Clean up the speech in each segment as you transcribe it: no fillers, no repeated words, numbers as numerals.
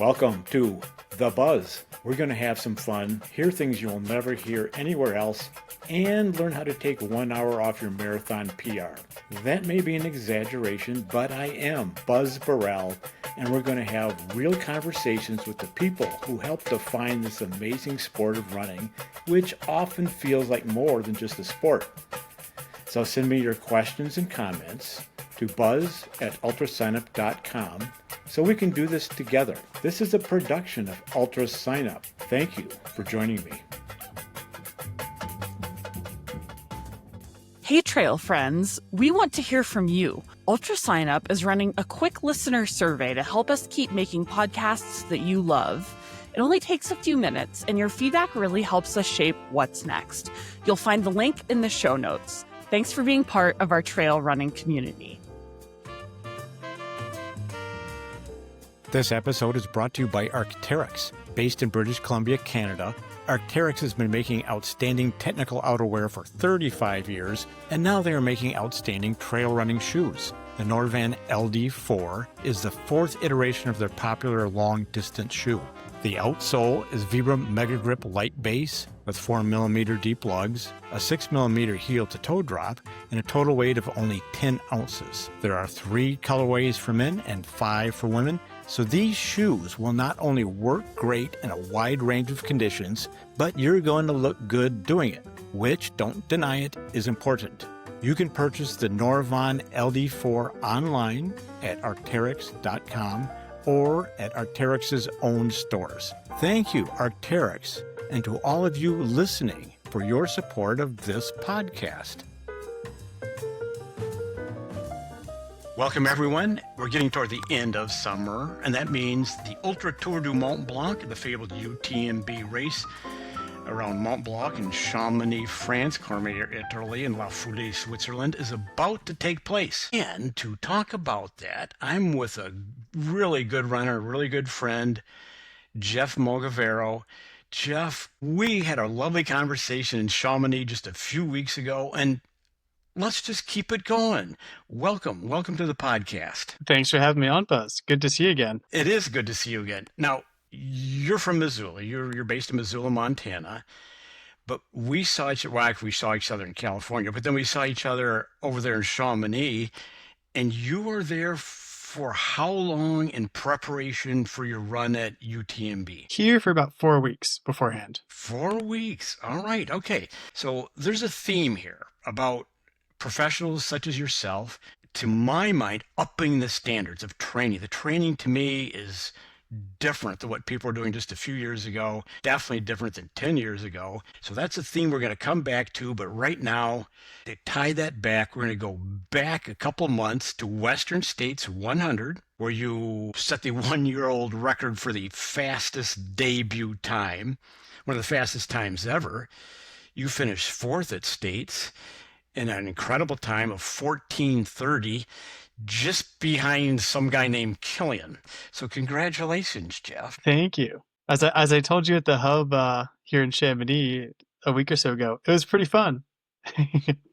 Welcome to The Buzz. We're going to have some fun, hear things you'll never hear anywhere else, and learn how to take 1 hour off your marathon PR. That may be an exaggeration, but I am Buzz Burrell, and we're going to have real conversations with the people who help define this amazing sport of running, which often feels like more than just a sport. So send me your questions and comments to buzz@ultrasignup.com so we can do this together. This is a production of Ultra Sign Up. Thank you for joining me. Hey trail friends, we want to hear from you. Ultra Sign Up is running a quick listener survey to help us keep making podcasts that you love. It only takes a few minutes, and your feedback really helps us shape what's next. You'll find the link in the show notes. Thanks for being part of our trail running community. This episode is brought to you by Arc'teryx. Based in British Columbia, Canada, Arc'teryx has been making outstanding technical outerwear for 35 years, and now they are making outstanding trail running shoes. The Norvan LD4 is the fourth iteration of their popular long-distance shoe. The outsole is Vibram Mega Grip Light Base with 4mm deep lugs, a 6mm heel-to-toe drop, and a total weight of only 10 ounces. There are 3 colorways for men and 5 for women, so these shoes will not only work great in a wide range of conditions, but you're going to look good doing it, which, don't deny it, is important. You can purchase the Norvan LD4 online at arc'teryx.com or at Arc'teryx's own stores. Thank you, Arc'teryx, and to all of you listening for your support of this podcast. Welcome, everyone. We're getting toward the end of summer, and that means the Ultra Tour du Mont Blanc, the fabled UTMB race around Mont Blanc in Chamonix, France, Cormier, Italy, and La Foulée, Switzerland, is about to take place. And to talk about that, I'm with a really good runner, a really good friend, Jeff Mogavero. Jeff, we had a lovely conversation in Chamonix just a few weeks ago, and let's just keep it going. Welcome to the podcast. Thanks for having me on, Buzz. Good to see you again. It is good to see you again. Now, you're from Missoula. You're based in Missoula, Montana. But we saw each other in California, but then we saw each other over there in Chamonix, and you were there for how long in preparation for your run at UTMB? Here for about 4 weeks beforehand. 4 weeks. All right. Okay. So there's a theme here about professionals such as yourself, to my mind, upping the standards of training. The training to me is different than what people were doing just a few years ago, definitely different than 10 years ago. So that's a theme we're going to come back to. But right now, to tie that back, we're going to go back a couple months to Western States 100, where you set the 1-year-old record for the fastest debut time, one of the fastest times ever. You finished 4th at States in an incredible time of 14:30, just behind some guy named Killian. So congratulations, Jeff. Thank you. As I told you at the hub here in Chamonix a week or so ago, it was pretty fun.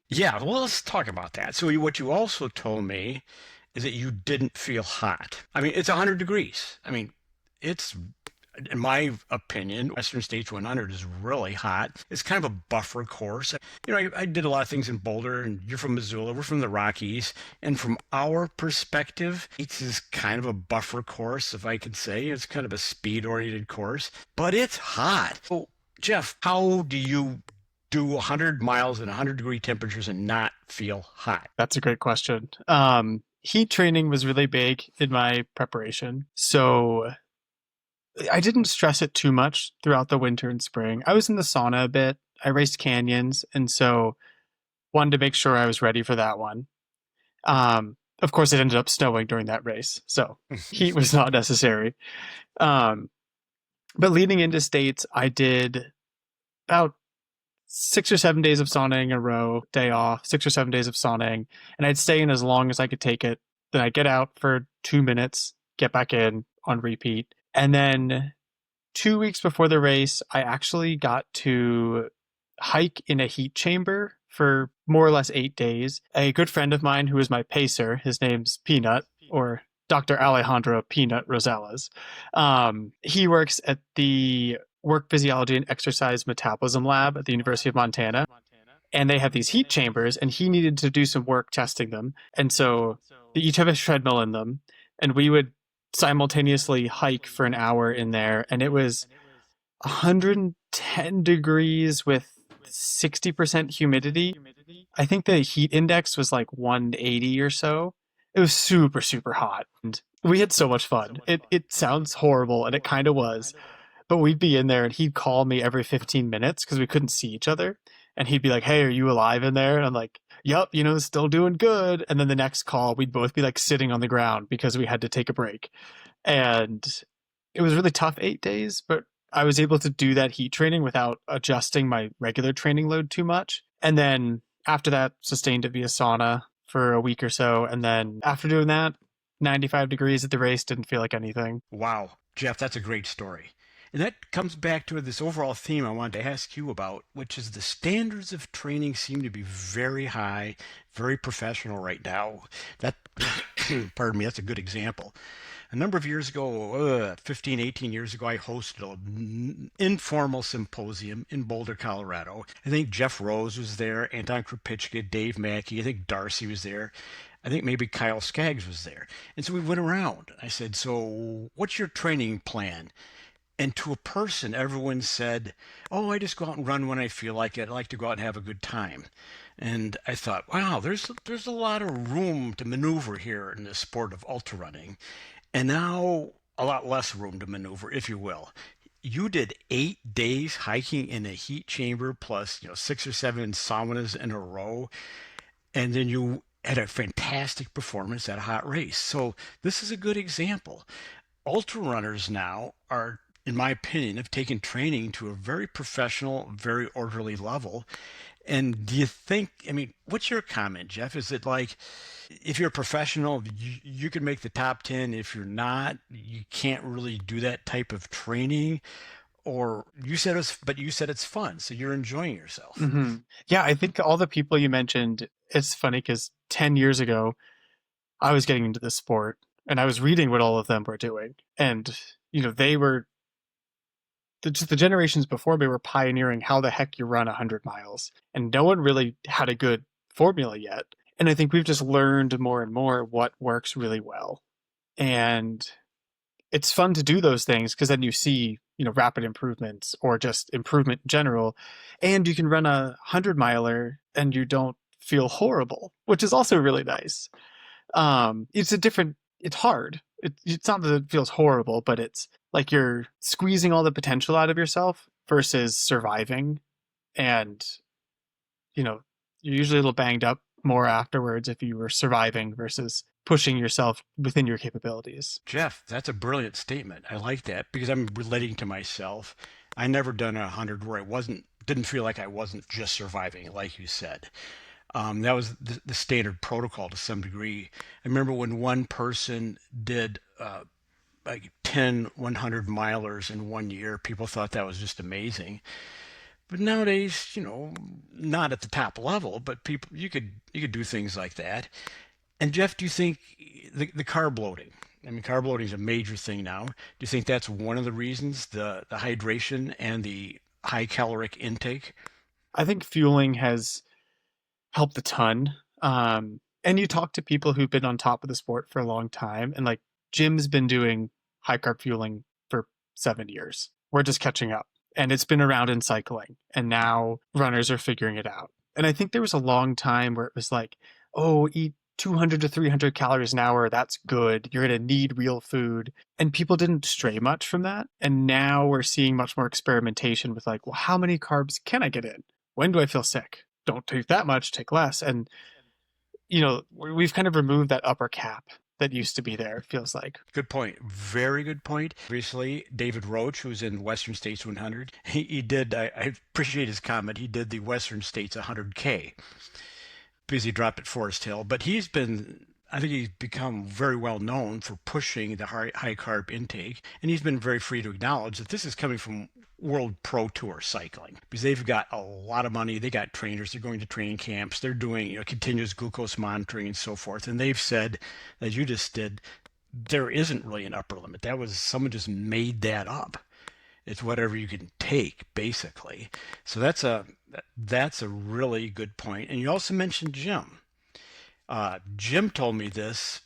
Yeah, well, let's talk about that. So what you also told me is that you didn't feel hot. I mean, it's 100 degrees. I mean, it's, in my opinion, Western States 100 is really hot. It's kind of a buffer course. You know, I did a lot of things in Boulder, and you're from Missoula, we're from the Rockies, and from our perspective, it is kind of a buffer course, if I could say. It's kind of a speed-oriented course, but it's hot. So, Jeff, how do you do 100 miles in 100-degree temperatures and not feel hot? That's a great question. Heat training was really big in my preparation, so I didn't stress it too much throughout the winter and spring. I was in the sauna a bit. I raced canyons, and so wanted to make sure I was ready for that one. Of course, it ended up snowing during that race, so heat was not necessary. But leading into States, I did about 6 or 7 days of sauning in a row, day off, 6 or 7 days of sauning, and I'd stay in as long as I could take it. Then I'd get out for 2 minutes, get back in on repeat. And then 2 weeks before the race, I actually got to hike in a heat chamber for more or less 8 days. A good friend of mine who is my pacer, his name's Peanut, or Dr. Alejandro Peanut Rosales. He works at the Work Physiology and Exercise Metabolism Lab at the University of Montana. And they have these heat chambers, and he needed to do some work testing them. And so they each have a treadmill in them. And we would simultaneously hike for an hour in there. And it was 110 degrees with 60% humidity. I think the heat index was like 180 or so. It was super, super hot. And we had so much fun. It sounds horrible, and it kind of was. But we'd be in there, and he'd call me every 15 minutes because we couldn't see each other. And he'd be like, "Hey, are you alive in there?" And I'm like, "Yup, still doing good." And then the next call, we'd both be like sitting on the ground because we had to take a break. And it was really tough 8 days, but I was able to do that heat training without adjusting my regular training load too much. And then after that, sustained it via sauna for a week or so. And then after doing that, 95 degrees at the race, didn't feel like anything. Wow, Jeff, that's a great story. And that comes back to this overall theme I wanted to ask you about, which is the standards of training seem to be very high, very professional right now. That, pardon me, that's a good example. A number of years ago, 15, 18 years ago, I hosted an informal symposium in Boulder, Colorado. I think Jeff Rose was there, Anton Krupicka, Dave Mackey, I think Darcy was there. I think maybe Kyle Skaggs was there. And so we went around. I said, "So what's your training plan?" And to a person, everyone said, "Oh, I just go out and run when I feel like it. I like to go out and have a good time." And I thought, wow, there's a lot of room to maneuver here in the sport of ultra running. And now a lot less room to maneuver, if you will. You did 8 days hiking in a heat chamber plus, 6 or 7 saunas in a row. And then you had a fantastic performance at a hot race. So this is a good example. Ultra runners now are, in my opinion, have taken training to a very professional, very orderly level. And do you think, what's your comment, Jeff? Is it like, if you're a professional, you can make the top 10. If you're not, you can't really do that type of training? Or you said it's fun, so you're enjoying yourself. Mm-hmm. Yeah, I think all the people you mentioned, it's funny because 10 years ago, I was getting into the sport and I was reading what all of them were doing. And, they were, just the generations before me were pioneering how the heck you run 100 miles. And no one really had a good formula yet. And I think we've just learned more and more what works really well. And it's fun to do those things because then you see, rapid improvements or just improvement in general. And you can run 100-miler and you don't feel horrible, which is also really nice. It's hard. It's not that it feels horrible, but it's like you're squeezing all the potential out of yourself versus surviving. And, you're usually a little banged up more afterwards if you were surviving versus pushing yourself within your capabilities. Jeff, that's a brilliant statement. I like that because I'm relating to myself. I never done 100 where didn't feel like I wasn't just surviving, like you said. That was the standard protocol to some degree. I remember when one person did like 10 100-milers in 1 year, people thought that was just amazing. But nowadays, not at the top level, but people, you could do things like that. And Jeff, do you think the carb loading? Carb loading is a major thing now. Do you think that's one of the reasons, the hydration and the high caloric intake? I think fueling has helped a ton. And you talk to people who've been on top of the sport for a long time, and like Jim's been doing high carb fueling for 7 years. We're just catching up. And it's been around in cycling, and now runners are figuring it out. And I think there was a long time where it was like, oh, eat 200 to 300 calories an hour. That's good. You're going to need real food. And people didn't stray much from that. And now we're seeing much more experimentation with like, well, how many carbs can I get in? When do I feel sick? Don't take that much, take less. And, we've kind of removed that upper cap that used to be there, it feels like. Good point. Very good point. Recently, David Roach, who's in Western States 100, he did, I appreciate his comment, he did the Western States 100K because he dropped at Forest Hill. But I think he's become very well known for pushing the high carb intake. And he's been very free to acknowledge that this is coming from World Pro Tour cycling because they've got a lot of money. They got trainers. They're going to training camps. They're doing continuous glucose monitoring and so forth. And they've said, as you just did, there isn't really an upper limit. That was someone just made that up. It's whatever you can take, basically. So that's a really good point. And you also mentioned Jim. Jim told me this,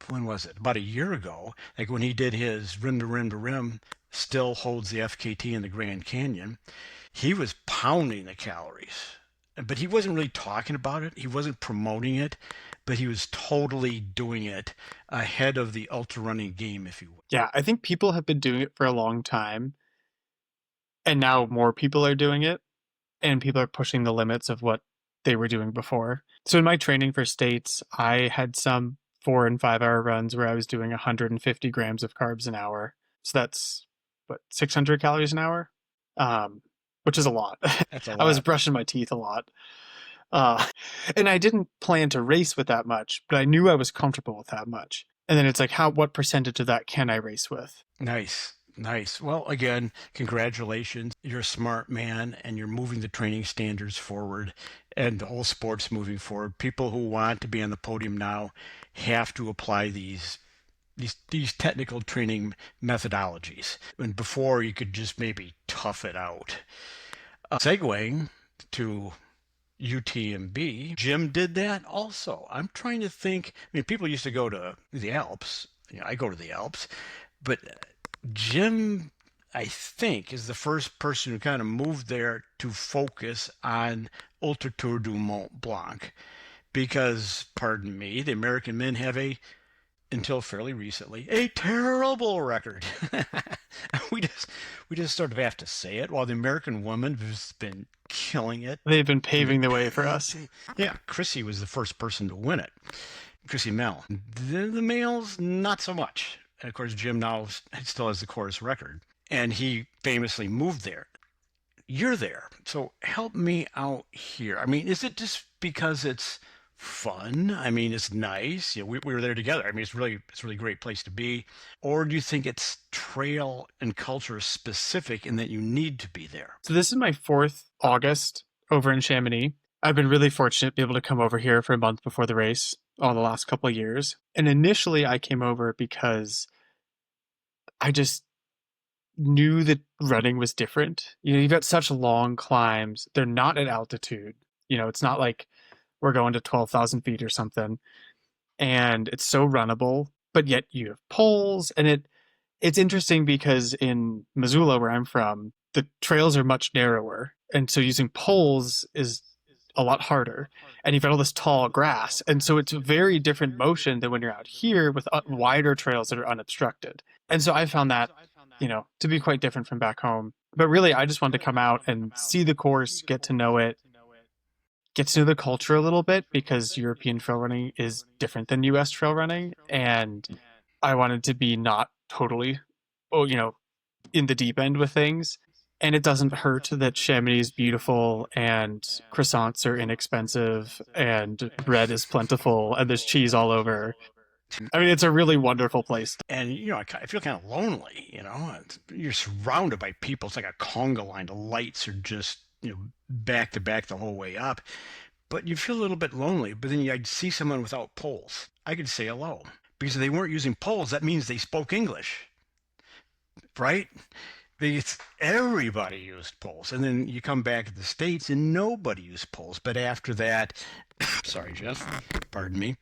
when was it? About a year ago. Like when he did his rim to rim to rim, still holds the FKT in the Grand Canyon. He was pounding the calories, but he wasn't really talking about it. He wasn't promoting it, but he was totally doing it ahead of the ultra running game, if you will. Yeah, I think people have been doing it for a long time, and now more people are doing it, and people are pushing the limits of what they were doing before. So in my training for states, I had some 4 and 5 hour runs where I was doing 150 grams of carbs an hour. So that's what, 600 calories an hour, which is a lot. That's a I was lot. brushing my teeth a lot. And I didn't plan to race with that much, but I knew I was comfortable with that much. And then it's like, what percentage of that can I race with? Nice. Nice. Well, again, congratulations. You're a smart man and you're moving the training standards forward and the whole sport's moving forward. People who want to be on the podium now have to apply these technical training methodologies. And before you could just maybe tough it out. Segueing to UTMB, Jim did that also. I'm trying to think. I mean, people used to go to the Alps. I go to the Alps, but Jim, I think, is the first person who kind of moved there to focus on Ultra Tour du Mont Blanc, because, pardon me, the American men have until fairly recently, a terrible record. we just sort of have to say it. While the American woman has been killing it, They've been paving the way for us. Yeah, Chrissy was the first person to win it. Chrissy Mel. The males, not so much. And of course, Jim now still has the course record, and he famously moved there. You're there, so help me out here. I mean, is it just because it's fun? I mean, it's nice. We were there together. I mean, it's really a great place to be. Or do you think it's trail and culture specific in that you need to be there? So this is my 4th August over in Chamonix. I've been really fortunate to be able to come over here for a month before the race all the last couple of years. And initially I came over because I just knew that running was different. You've got such long climbs. They're not at altitude. It's not like we're going to 12,000 feet or something. And it's so runnable, but yet you have poles. And it's interesting because in Missoula, where I'm from, the trails are much narrower. And so using poles is a lot harder. And you've got all this tall grass. And so it's a very different motion than when you're out here with wider trails that are unobstructed. And so I found that, to be quite different from back home. But really, I just wanted to come out and see the course, get to know it, get to know the culture a little bit, because European trail running is different than US trail running. And I wanted to be not totally, in the deep end with things. And it doesn't hurt that Chamonix is beautiful and croissants are inexpensive and bread is plentiful and there's cheese all over. I mean, it's a really wonderful place. And, I feel kind of lonely, You're surrounded by people. It's like a conga line. The lights are just, back to back the whole way up. But you feel a little bit lonely. But then I'd see someone without poles. I could say hello. Because if they weren't using poles, that means they spoke English. Right? Because everybody used poles. And then you come back to the States and nobody used poles. But after that, sorry, Jeff, pardon me.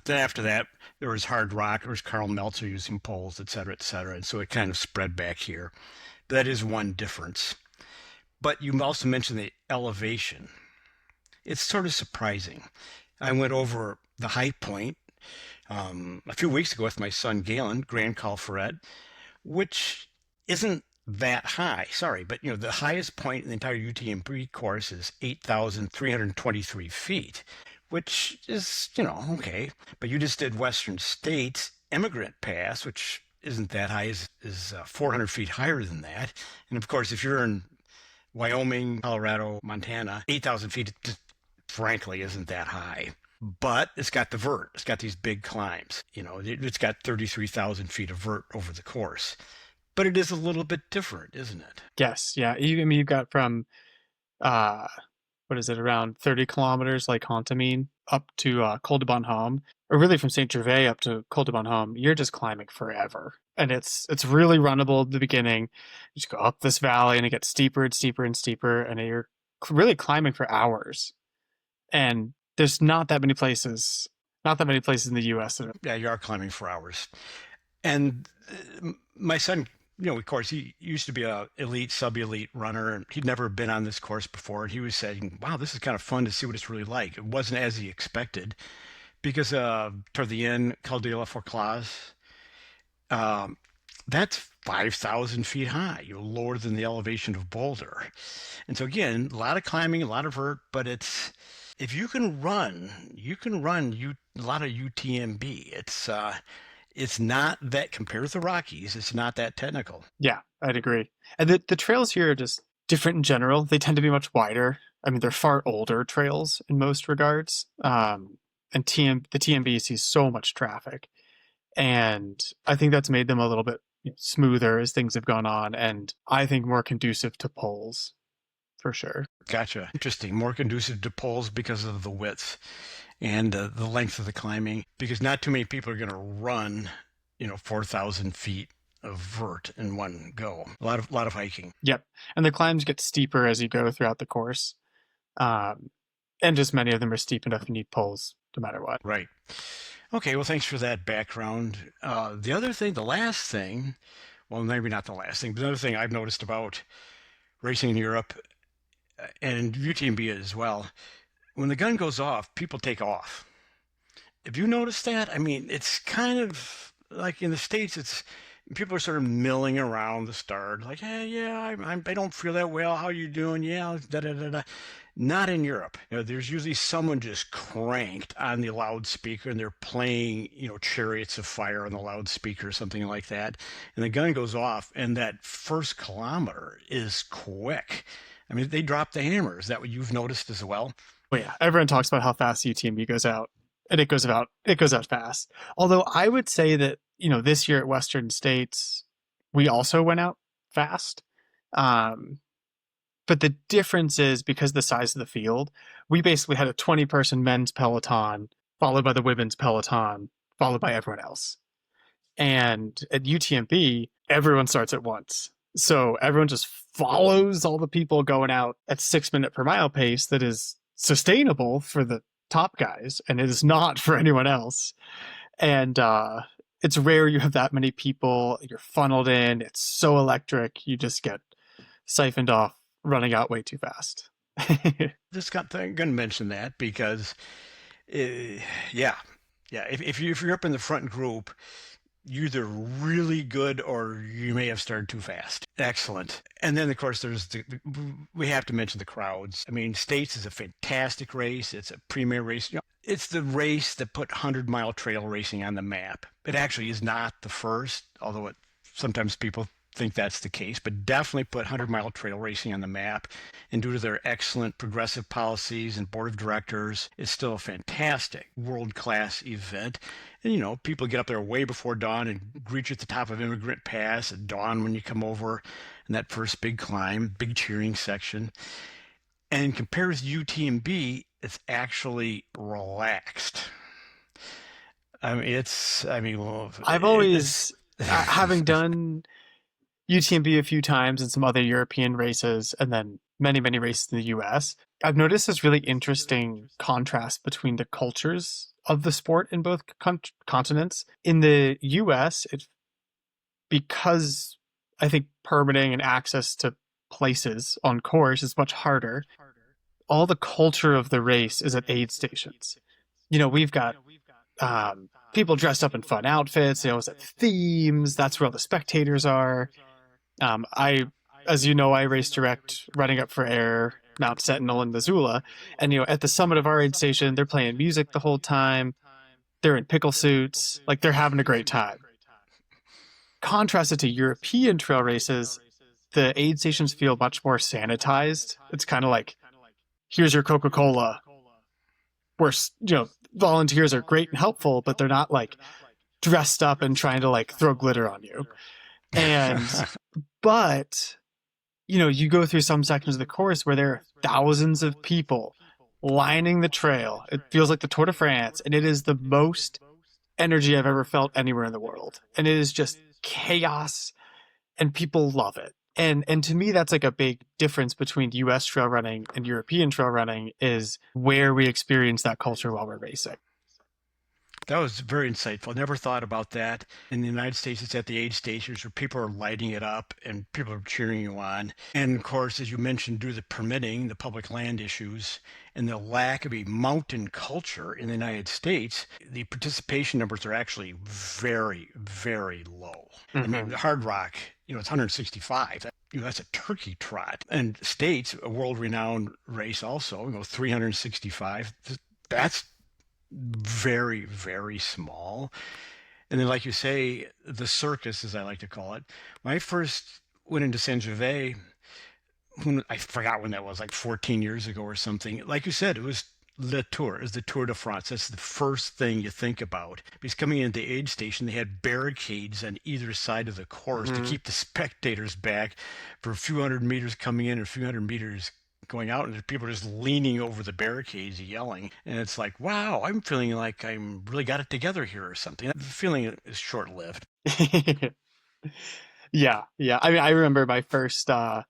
Then after that, there was hard rock. There was Carl Meltzer using poles, et cetera, et cetera. And so it kind of spread back here. That is one difference. But you also mentioned the elevation. It's sort of surprising. I went over the high point a few weeks ago with my son Galen, Grand Colfret, which isn't that high. Sorry, but the highest point in the entire UTMB course is 8,323 feet, which is, okay. But you just did Western States Emigrant Pass, which isn't that high, is 400 feet higher than that. And of course, if you're in Wyoming, Colorado, Montana, 8,000 feet, just, frankly, isn't that high. But it's got the vert. It's got these big climbs. It's got 33,000 feet of vert over the course. But it is a little bit different, isn't it? Yes. Yeah. You've got from, around 30 kilometers, like Contamine, up to Col de Bonhomme. or really from Saint Gervais up to Col de Bonhomme, you're just climbing forever. And it's really runnable at the beginning. You just go up this valley and it gets steeper and steeper and steeper, and you're really climbing for hours. And there's not that many places in the US that are. Yeah, you are climbing for hours. And my son, of course, he used to be a elite, sub-elite runner, and he'd never been on this course before. And he was saying, wow, this is kind of fun to see what it's really like. It wasn't as he expected because toward the end, Col de la Forclaz, that's 5,000 feet high, lower than the elevation of Boulder. And so again, a lot of climbing, a lot of vert, but if you can run, a lot of UTMB. It's not that, compared to the Rockies, it's not that technical. Yeah, I'd agree. And the trails here are just different in general. They tend to be much wider. I mean, they're far older trails in most regards. And the TMB sees so much traffic. And I think that's made them a little bit smoother as things have gone on, and I think more conducive to poles, for sure. Gotcha. Interesting. More conducive to poles because of the width and the length of the climbing, because not too many people are going to run, 4,000 feet of vert in one go. A lot of hiking. Yep. And the climbs get steeper as you go throughout the course. And just many of them are steep enough you need poles no matter what. Right. Okay, well, thanks for that background. The last thing, well, maybe not the last thing, but another thing I've noticed about racing in Europe and UTMB as well, when the gun goes off, people take off. Have you noticed that? I mean, it's kind of like in the States, people are sort of milling around the start, like, hey, yeah, I don't feel that well. How you doing? Yeah, da-da-da-da. Not in Europe. There's usually someone just cranked on the loudspeaker and they're playing, Chariots of Fire on the loudspeaker or something like that. And the gun goes off and that first kilometer is quick. I mean, they drop the hammer. Is that what you've noticed as well? Oh yeah. Everyone talks about how fast UTMB goes out, and it goes out fast. Although I would say that, this year at Western States, we also went out fast. But the difference is because of the size of the field, we basically had a 20-person men's peloton, followed by the women's peloton, followed by everyone else. And at UTMB, everyone starts at once. So everyone just follows all the people going out at 6 minute per mile pace that is sustainable for the top guys, and it is not for anyone else. And it's rare you have that many people. You're funneled in. It's so electric. You just get siphoned off, running out way too fast. Just going to mention that because, if you're up in the front group, you're either really good or you may have started too fast. Excellent. And then, of course, we have to mention the crowds. I mean, States is a fantastic race. It's a premier race. It's the race that put 100-mile trail racing on the map. It actually is not the first, although sometimes people think that's the case, but definitely put 100-mile trail racing on the map. And due to their excellent progressive policies and board of directors, it's still a fantastic world-class event. And, people get up there way before dawn and greet you at the top of Immigrant Pass at dawn when you come over in that first big climb, big cheering section. And compared with UTMB, it's actually relaxed. I've always, having done UTMB a few times and some other European races, and then many, many races in the US, I've noticed this really interesting contrast between the cultures of the sport in both continents. In the US, because I think permitting and access to places on course is much harder, all the culture of the race is at aid stations. We've got people dressed up in fun outfits. They always have themes. That's where all the spectators are. As you know, I race direct running up for air, Mount Sentinel in Missoula. And, at the summit of our aid station, they're playing music the whole time. They're in pickle suits. Like, they're having a great time. Contrasted to European trail races, the aid stations feel much more sanitized. It's kind of like, here's your Coca-Cola. Where, volunteers are great and helpful, but they're not like dressed up and trying to like throw glitter on you. And, but, you go through some sections of the course where there are thousands of people lining the trail. It feels like the Tour de France, and it is the most energy I've ever felt anywhere in the world. And it is just chaos, and people love it. And to me, that's like a big difference between US trail running and European trail running, is where we experience that culture while we're racing. That was very insightful. Never thought about that. In the United States, it's at the aid stations where people are lighting it up and people are cheering you on. And of course, as you mentioned, due to the permitting, the public land issues, and the lack of a mountain culture in the United States, the participation numbers are actually very, very low. I mean, the Hard Rock, it's 165. That's a turkey trot. And States, a world-renowned race also, 365. That's very, very small. And then, like you say, the circus, as I like to call it. When I first went into Saint Gervais, I forgot when that was, like 14 years ago or something. Like you said, it was Le Tour, it was the Tour de France. That's the first thing you think about. Because coming into the aid station, they had barricades on either side of the course to keep the spectators back for a few hundred meters coming in or a few hundred meters going out, and people are just leaning over the barricades yelling, and it's like, wow, I'm feeling like I'm really got it together here or something. The feeling is short-lived. Yeah. I mean, I remember my first I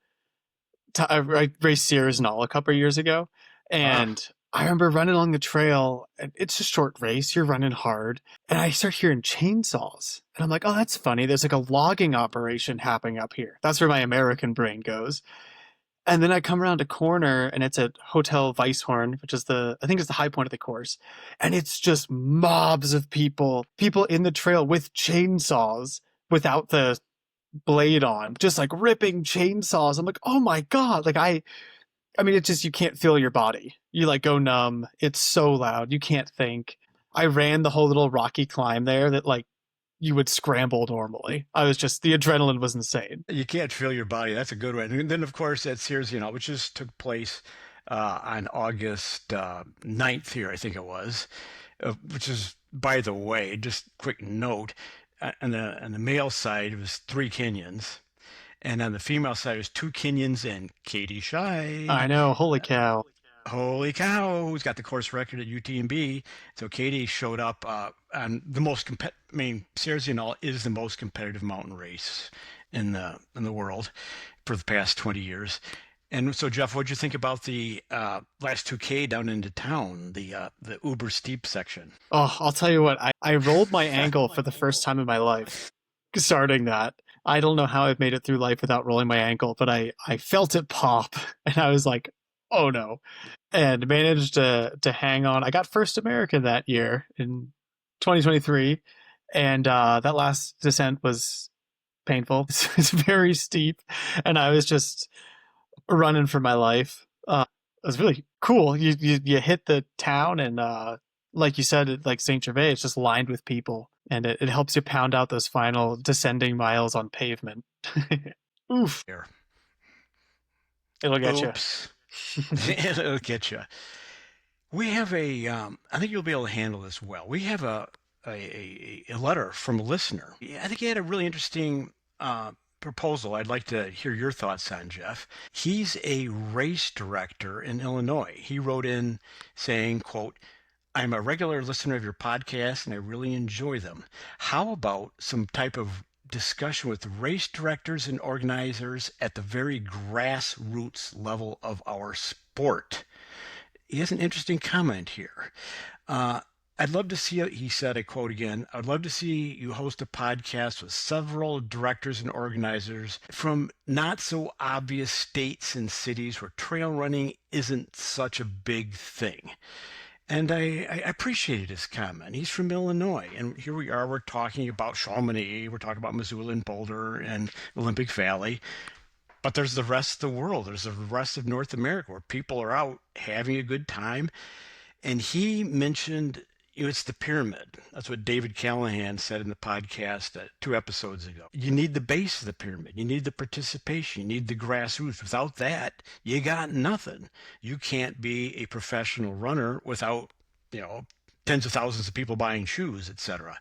raced Sears Null a couple of years ago, and I remember running along the trail, and it's a short race, you're running hard, and I start hearing chainsaws, and I'm like, oh, that's funny, there's like a logging operation happening up here. That's where my American brain goes. And then I come around a corner, and it's at Hotel Weisshorn, which is I think it's the high point of the course. And it's just mobs of people in the trail with chainsaws without the blade on, just like ripping chainsaws. I'm like, oh my God. Like I mean, it's just, you can't feel your body. You like go numb. It's so loud. You can't think. I ran the whole little rocky climb there that like you would scramble normally. The adrenaline was insane. You can't feel your body. That's a good one. And then, of course, at Sears, which just took place on August 9th here, I think it was, which is, by the way, just quick note, on the male side, it was 3 Kenyans. And on the female side, it was 2 Kenyans and Katie Shy. I know. Holy cow. Holy cow, who's got the course record at UTMB. So Katie showed up on the most Sierra is the most competitive mountain race in the world for the past 20 years. And so, Jeff, what'd you think about the last 2K down into town, the uber steep section? Oh, I'll tell you what, I rolled my ankle for the first time in my life starting that. I don't know how I've made it through life without rolling my ankle, but I felt it pop, and I was like, oh no, and managed to hang on. I got first American that year in 2023, and that last descent was painful. It's very steep, and I was just running for my life. It was really cool. You hit the town, and like you said, like Saint Gervais, it's just lined with people, and it helps you pound out those final descending miles on pavement. Oof. It'll get you. It'll get you. We have I think you'll be able to handle this well. We have a letter from a listener. I think he had a really interesting proposal I'd like to hear your thoughts on, Jeff. He's a race director in Illinois. He wrote in saying, quote, I'm a regular listener of your podcast and I really enjoy them. How about some type of discussion with race directors and organizers at the very grassroots level of our sport? He has an interesting comment here. I'd love to see, he said, I quote again, I'd love to see you host a podcast with several directors and organizers from not so obvious states and cities where trail running isn't such a big thing. And I appreciated his comment. He's from Illinois, and here we are, we're talking about Chamonix, we're talking about Missoula and Boulder and Olympic Valley. But there's the rest of the world. There's the rest of North America where people are out having a good time. And he mentioned, it's the pyramid. That's what David Callahan said in the podcast 2 episodes ago. You need the base of the pyramid. You need the participation. You need the grassroots. Without that, you got nothing. You can't be a professional runner without, tens of thousands of people buying shoes, etc.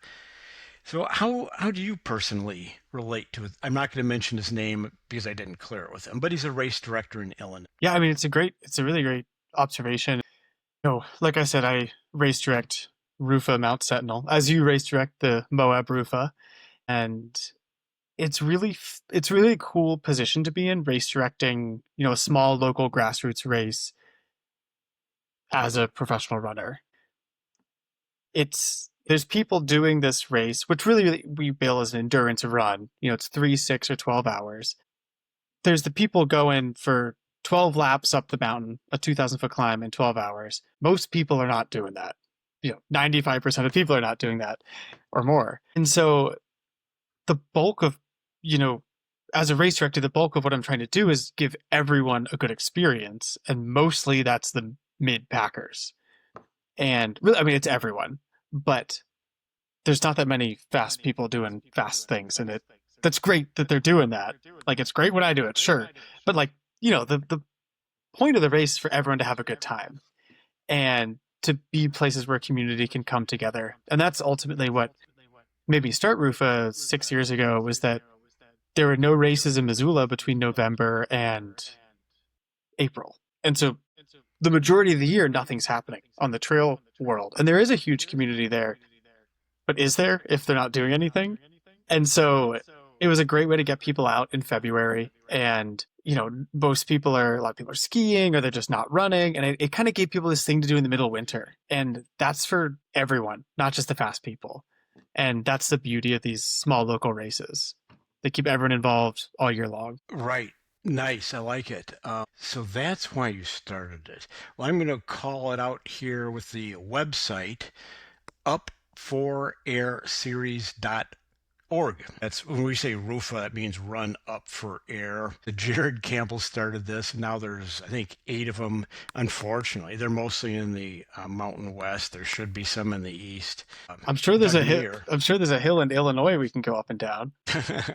So how do you personally relate to it? I'm not going to mention his name because I didn't clear it with him, but he's a race director in Illinois. Yeah, I mean, it's a really great observation. No, like I said, I race direct Rufa Mount Sentinel, as you race direct the Moab Rufa, and it's really a cool position to be in, race directing, a small local grassroots race as a professional runner. There's people doing this race, which really we bill as an endurance run. It's 3, 6, or 12 hours. There's the people going for 12 laps up the mountain, a 2,000-foot climb in 12 hours. Most people are not doing that. 95% of people are not doing that or more. And so the bulk of, as a race director, the bulk of what I'm trying to do is give everyone a good experience. And mostly that's the mid-packers. And really, I mean, it's everyone, but there's not that many fast people doing fast things. And that's great that they're doing that. Like, it's great when I do it, sure. But the point of the race is for everyone to have a good time and to be places where community can come together. And that's ultimately what made me start Rufa 6 years ago, was that there were no races in Missoula between November and April. And so the majority of the year, nothing's happening on the trail world. And there is a huge community there. But is there if they're not doing anything? And so it was a great way to get people out in February. And, a lot of people are skiing, or they're just not running. And it kind of gave people this thing to do in the middle of winter. And that's for everyone, not just the fast people. And that's the beauty of these small local races. They keep everyone involved all year long. Right. Nice. I like it. So that's why you started it. Well, I'm going to call it out here with the website, up4airseries.org. That's when we say RUFA, that means Run Up for Air. Jared Campbell started this. Now there's, I think, 8 of them. Unfortunately, they're mostly in the Mountain West. There should be some in the East. I'm sure there's a hill. I'm sure there's a hill in Illinois we can go up and down.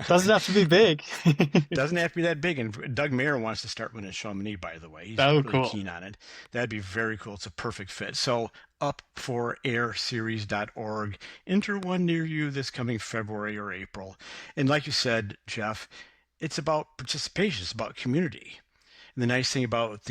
Doesn't have to be big. Doesn't have to be that big. And Doug Mayer wants to start one in Chamonix, by the way. He's cool. Keen on it. That'd be very cool. It's a perfect fit. So up4airseries.org. Enter one near you this coming February or April. And like you said, Jeff, it's about participation. It's about community. And the nice thing about what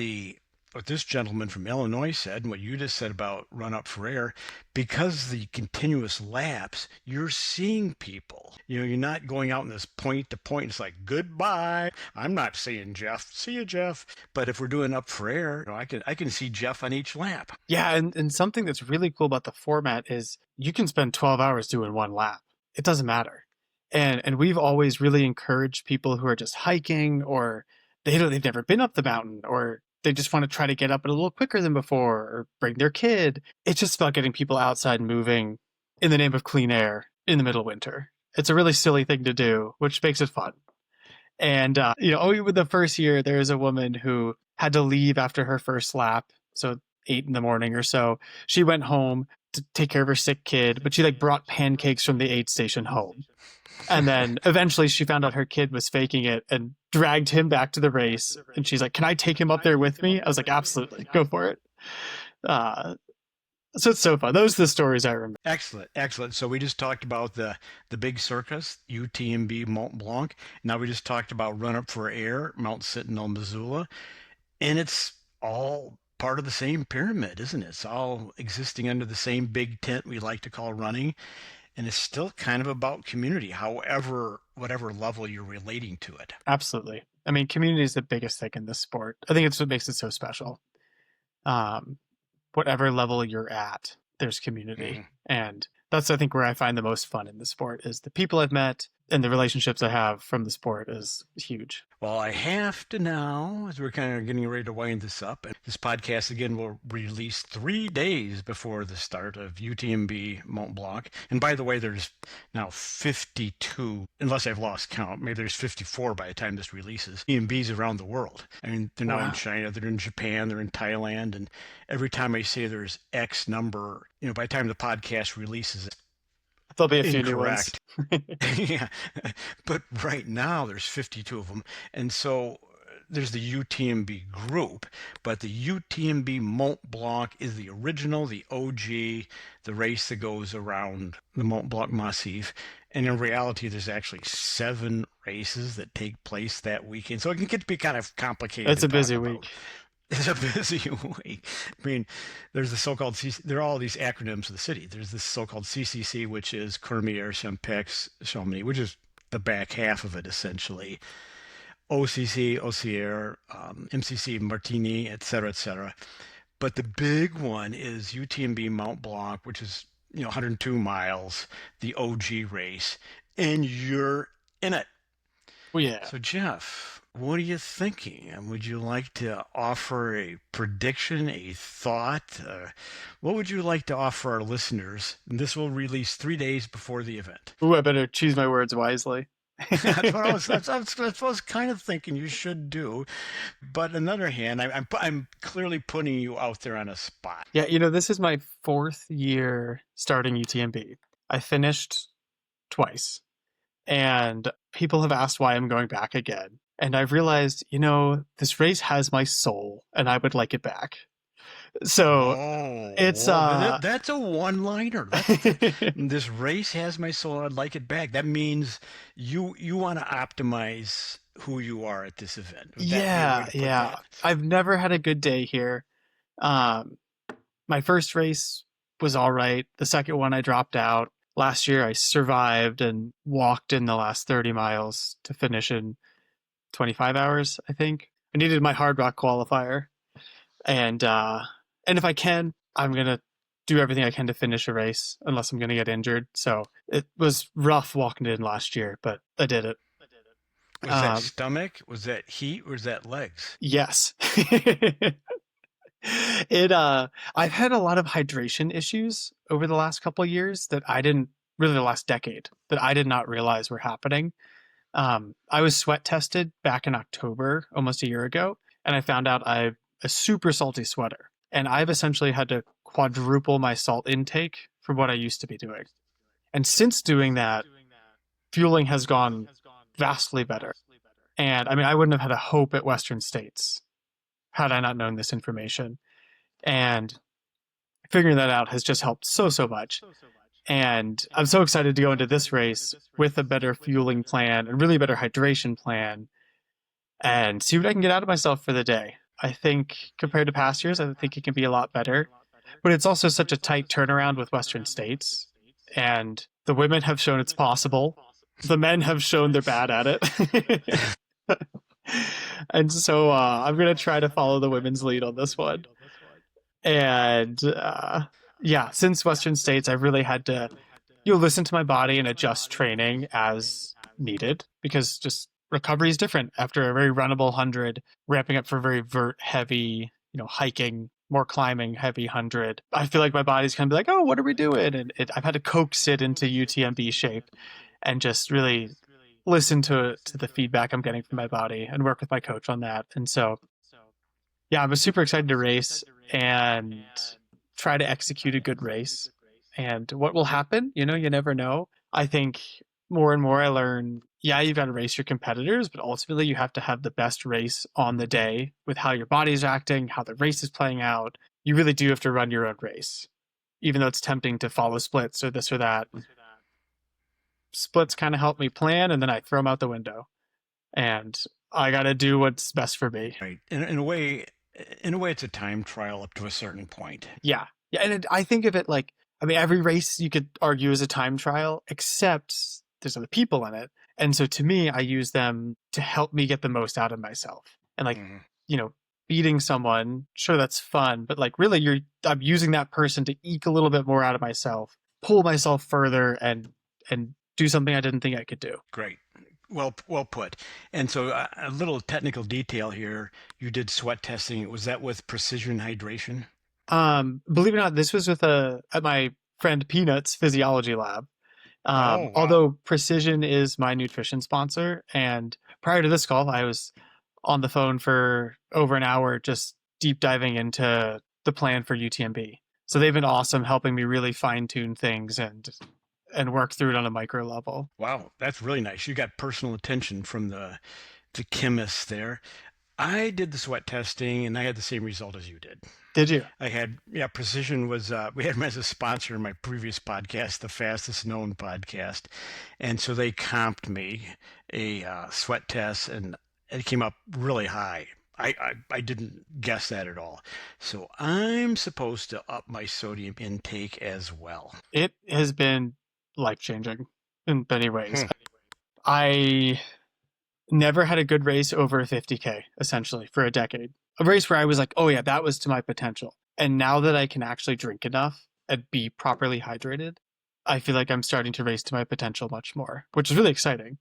this gentleman from Illinois said, and what you just said about Run Up for Air, because the continuous laps, you're seeing people. You're not going out in this point to point. It's like, goodbye. I'm not seeing Jeff. See you, Jeff. But if we're doing Up for Air, I can see Jeff on each lap. Yeah, and something that's really cool about the format is you can spend 12 hours doing one lap. It doesn't matter. And we've always really encouraged people who are just hiking, or they've never been up the mountain, or they just want to try to get up a little quicker than before, or bring their kid. It's just about getting people outside and moving in the name of clean air in the middle of winter. It's a really silly thing to do, which makes it fun. And, with the first year, there was a woman who had to leave after her first lap. So 8 in the morning or so, she went home to take care of her sick kid, but she brought pancakes from the aid station home. And then eventually she found out her kid was faking it and dragged him back to the race. And she's like, can I take him up there with me? I was like, absolutely, go for it. So it's so fun. Those are the stories I remember. Excellent. So we just talked about the big circus, UTMB Mont Blanc. Now we just talked about Run Up for Air, Mount Sentinel, Missoula. And it's all part of the same pyramid, isn't it? It's all existing under the same big tent we like to call running. And it's still kind of about community, whatever level you're relating to it. Absolutely. I mean, community is the biggest thing in this sport. I think it's what makes it so special. Whatever level you're at, there's community. Mm. And that's, I think, where I find the most fun in the sport is the people I've met, and the relationships I have from the sport is huge. Well, I have to now, as we're kind of getting ready to wind this up, and this podcast again will release 3 days before the start of UTMB Mont Blanc. And by the way, there's now 52, unless I've lost count. Maybe there's 54 by the time this releases. UTMBs around the world. I mean, they're now in China, they're in Japan, they're in Thailand, and every time I say there's X number, by the time the podcast releases, there'll be a few new ones. Yeah, but right now there's 52 of them, and so there's the UTMB group, but the UTMB Mont Blanc is the original, the OG, the race that goes around the Mont Blanc Massif. And in reality, there's actually 7 races that take place that weekend, so it can get to be kind of complicated. It's a busy week. It's a busy week. I mean, there's the so-called there are all these acronyms of the city. There's this so-called CCC, which is Cormier, Champix, Chamonix, which is the back half of it essentially. OCC, OCR, MCC, Martini, et cetera, et cetera. But the big one is UTMB Mont Blanc, which is 102 miles, the OG race, and you're in it. Well, yeah. So Jeff, what are you thinking? And would you like to offer a prediction, a thought? What would you like to offer our listeners? And this will release 3 days before the event. Ooh, I better choose my words wisely. That's what I was kind of thinking you should do. But on the other hand, I'm clearly putting you out there on a spot. Yeah, this is my 4th year starting UTMB. I finished twice, and people have asked why I'm going back again. And I've realized, this race has my soul, and I would like it back. So it's that's a one-liner. This race has my soul. I'd like it back. That means you want to optimize who you are at this event. Yeah. I've never had a good day here. My first race was all right. The second one I dropped out. Last year I survived and walked in the last 30 miles to finish in 25 hours, I think. I needed my hard rock qualifier. And if I can, I'm going to do everything I can to finish a race unless I'm going to get injured. So it was rough walking in last year, but I did it. Was that stomach? Was that heat? Or was that legs? Yes. I've had a lot of hydration issues over the last couple of years the last decade, that I did not realize were happening. I was sweat tested back in October, almost a year ago, and I found out I'm a super salty sweater. And I've essentially had to quadruple my salt intake from what I used to be doing. And since doing that, fueling has gone vastly better. And I mean, I wouldn't have had a hope at Western States had I not known this information. And figuring that out has just helped so much. And I'm so excited to go into this race with a better fueling plan, a really better hydration plan, and see what I can get out of myself for the day. I think compared to past years, I think it can be a lot better. But it's also such a tight turnaround with Western States. And the women have shown it's possible. The men have shown they're bad at it. And so I'm going to try to follow the women's lead on this one. And since Western States, I've really had to listen to my body and adjust training as needed, because just recovery is different after a very runnable 100, ramping up for a very vert heavy, hiking, more climbing heavy 100. I feel like my body's kind of like, oh, what are we doing? And I've had to coax it into UTMB shape and just really listen to the feedback I'm getting from my body and work with my coach on that. And so, I'm super excited to race and try to execute a good race. And what will happen, you never know. I think more and more I learn, you've got to race your competitors, but ultimately you have to have the best race on the day with how your body's acting, how the race is playing out. You really do have to run your own race, even though it's tempting to follow splits or this or that. Splits kind of help me plan, and then I throw them out the window. And I got to do what's best for me. Right. In a way, it's a time trial up to a certain point. Yeah. And I think of it like, every race you could argue is a time trial, except there's other people in it. And so to me, I use them to help me get the most out of myself. And beating someone, sure, that's fun, but really I'm using that person to eke a little bit more out of myself, pull myself further and do something I didn't think I could do. Great. Well put. And so a little technical detail here. You did sweat testing. Was that with Precision Hydration? Believe it or not, this was at my friend Peanut's physiology lab. Wow. Although Precision is my nutrition sponsor, and prior to this call, I was on the phone for over an hour just deep diving into the plan for UTMB. So they've been awesome, helping me really fine tune things and work through it on a micro level. Wow, that's really nice. You got personal attention from the chemists there. I did the sweat testing, and I had the same result as you did. Did you? I had, Precision was, we had them as a sponsor in my previous podcast, the fastest known podcast. And so they comped me a sweat test, and it came up really high. I didn't guess that at all. So I'm supposed to up my sodium intake as well. It has been life-changing in many ways. Hmm. I never had a good race over 50K, essentially, for a decade. A race where I was like, oh yeah, that was to my potential. And now that I can actually drink enough and be properly hydrated, I feel like I'm starting to race to my potential much more, which is really exciting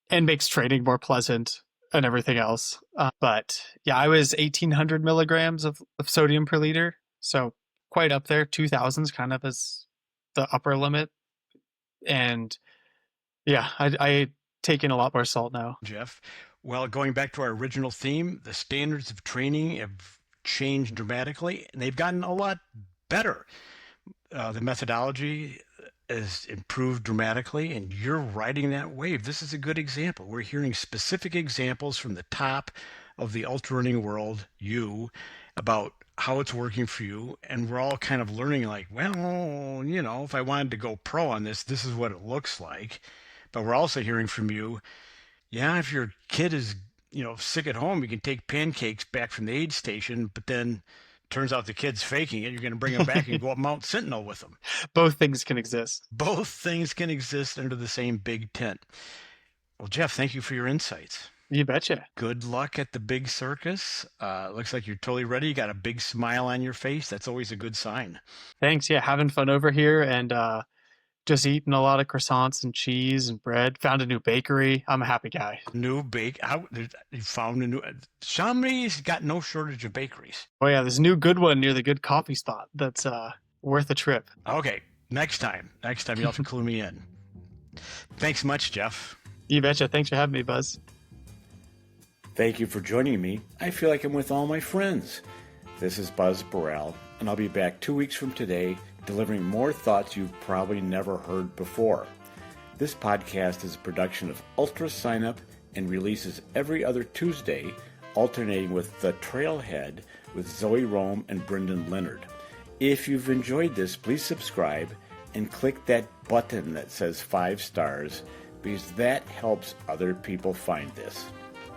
and makes training more pleasant and everything else. But yeah, I was 1,800 milligrams of sodium per liter. So quite up there. 2,000s kind of as the upper limit. And yeah, I take in a lot more salt now. Jeff. Well, going back to our original theme, the standards of training have changed dramatically, and they've gotten a lot better. The methodology has improved dramatically, and you're riding that wave. This is a good example. We're hearing specific examples from the top of the ultra running world, you, about how it's working for you, and we're all kind of learning like, well, if I wanted to go pro on this, this is what it looks like. But we're also hearing from you, yeah, if your kid is, sick at home, you can take pancakes back from the aid station, but then turns out the kid's faking it. You're going to bring him back and go up Mount Sentinel with him. Both things can exist. Both things can exist under the same big tent. Well, Jeff, thank you for your insights. You betcha. Good luck at the big circus. Looks like you're totally ready. You got a big smile on your face. That's always a good sign. Thanks. Yeah, having fun over here and just eating a lot of croissants and cheese and bread. Found a new bakery. I'm a happy guy. New bake. You found a new. Chamonix got no shortage of bakeries. Oh yeah, there's a new good one near the good coffee spot. That's worth a trip. Okay, next time you'll have to clue me in. Thanks much, Jeff. You betcha. Thanks for having me, Buzz. Thank you for joining me. I feel like I'm with all my friends. This is Buzz Burrell, and I'll be back 2 weeks from today, delivering more thoughts you've probably never heard before. This podcast is a production of Ultra Sign Up and releases every other Tuesday, alternating with The Trailhead with Zoe Rome and Brendan Leonard. If you've enjoyed this, please subscribe and click that button that says 5 stars, because that helps other people find this.